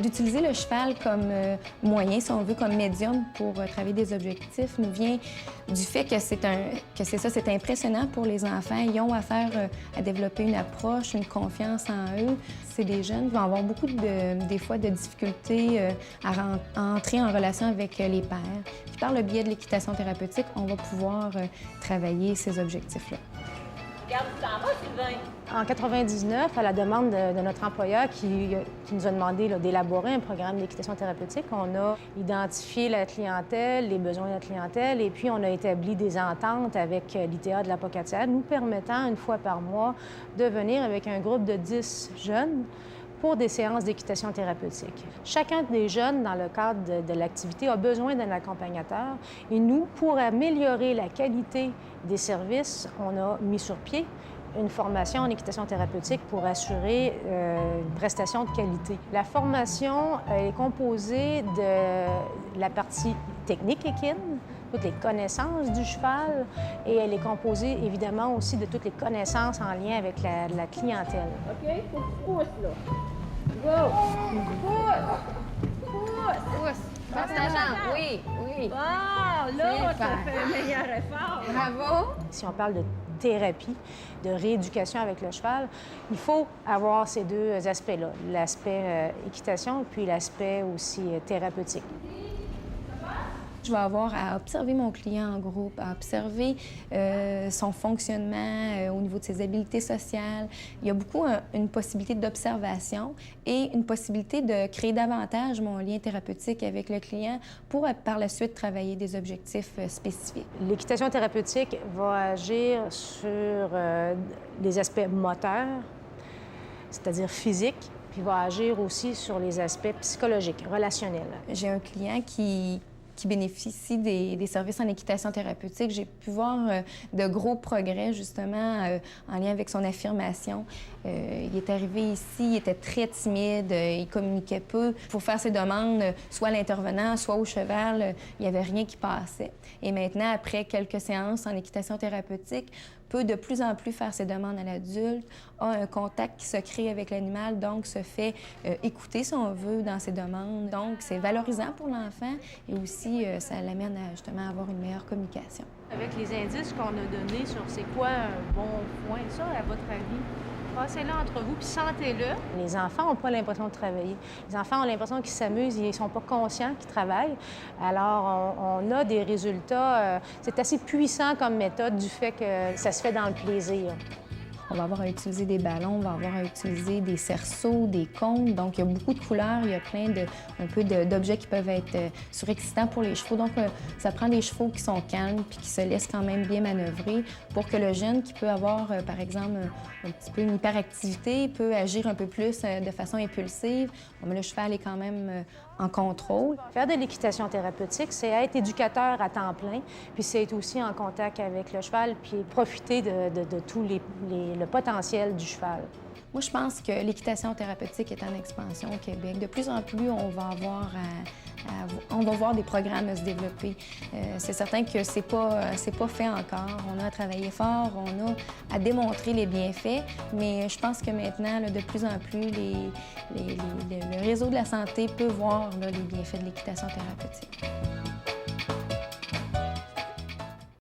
D'utiliser le cheval comme moyen, si on veut, comme médium pour travailler des objectifs, nous vient du fait que c'est impressionnant pour les enfants. Ils ont affaire à développer une approche, une confiance en eux. C'est des jeunes qui vont avoir beaucoup, des fois, de difficultés à entrer en relation avec les pairs. Puis par le biais de l'équitation thérapeutique, on va pouvoir travailler ces objectifs-là. Regarde, tu t'en vas, Sylvain? En 99, à la demande de notre employeur qui nous a demandé d'élaborer un programme d'équitation thérapeutique, on a identifié la clientèle, les besoins de la clientèle, et puis on a établi des ententes avec l'ITA de la Pocatière, nous permettant, une fois par mois, de venir avec un groupe de 10 jeunes pour des séances d'équitation thérapeutique. Chacun des jeunes, dans le cadre de l'activité, a besoin d'un accompagnateur. Et nous, pour améliorer la qualité des services, on a mis sur pied une formation en équitation thérapeutique pour assurer une prestation de qualité. La formation est composée de la partie technique équine, toutes les connaissances du cheval, et elle est composée évidemment aussi de toutes les connaissances en lien avec la clientèle. OK, faut que tu pousses, là. Go! Pousse! Passe ta jambe, oui, oui. Wow! Là, C'est ça faire. fait un meilleur effort. Bravo! Si on parle de thérapie, de rééducation avec le cheval, il faut avoir ces deux aspects-là, l'aspect équitation puis l'aspect aussi thérapeutique. Je vais avoir à observer mon client en groupe, à observer son fonctionnement au niveau de ses habiletés sociales. Il y a beaucoup une possibilité d'observation et une possibilité de créer davantage mon lien thérapeutique avec le client pour, par la suite, travailler des objectifs spécifiques. L'équitation thérapeutique va agir sur les aspects moteurs, c'est-à-dire physiques, puis va agir aussi sur les aspects psychologiques, relationnels. J'ai un client qui bénéficie des services en équitation thérapeutique. J'ai pu voir de gros progrès, justement, en lien avec son affirmation. Il est arrivé ici, il était très timide, il communiquait peu. Pour faire ses demandes, soit à l'intervenant, soit au cheval, il n'y avait rien qui passait. Et maintenant, après quelques séances en équitation thérapeutique, peut de plus en plus faire ses demandes à l'adulte, a un contact qui se crée avec l'animal, donc se fait écouter si on veut dans ses demandes. Donc, c'est valorisant pour l'enfant et aussi, ça l'amène à justement avoir une meilleure communication. Avec les indices qu'on a donnés sur c'est quoi un bon point, ça, à votre avis, passez-le entre vous puis sentez-le. Les enfants n'ont pas l'impression de travailler. Les enfants ont l'impression qu'ils s'amusent, ils ne sont pas conscients qu'ils travaillent. Alors, on a des résultats. C'est assez puissant comme méthode du fait que ça se fait dans le plaisir. On va avoir à utiliser des ballons, on va avoir à utiliser des cerceaux, des cônes. Donc, il y a beaucoup de couleurs, il y a plein d'objets qui peuvent être surexcitants pour les chevaux. Donc, ça prend des chevaux qui sont calmes puis qui se laissent quand même bien manœuvrer pour que le jeune qui peut avoir, par exemple, un petit peu une hyperactivité, peut agir un peu plus de façon impulsive. Bon, mais le cheval est quand même en contrôle. Faire de l'équitation thérapeutique, c'est être éducateur à temps plein, puis c'est être aussi en contact avec le cheval, puis profiter de tout le potentiel du cheval. Moi, je pense que l'équitation thérapeutique est en expansion au Québec. De plus en plus, on va voir des programmes se développer. C'est certain que c'est pas fait encore. On a à travailler fort, on a à démontrer les bienfaits, mais je pense que maintenant, là, de plus en plus, le réseau de la santé peut voir là, les bienfaits de l'équitation thérapeutique.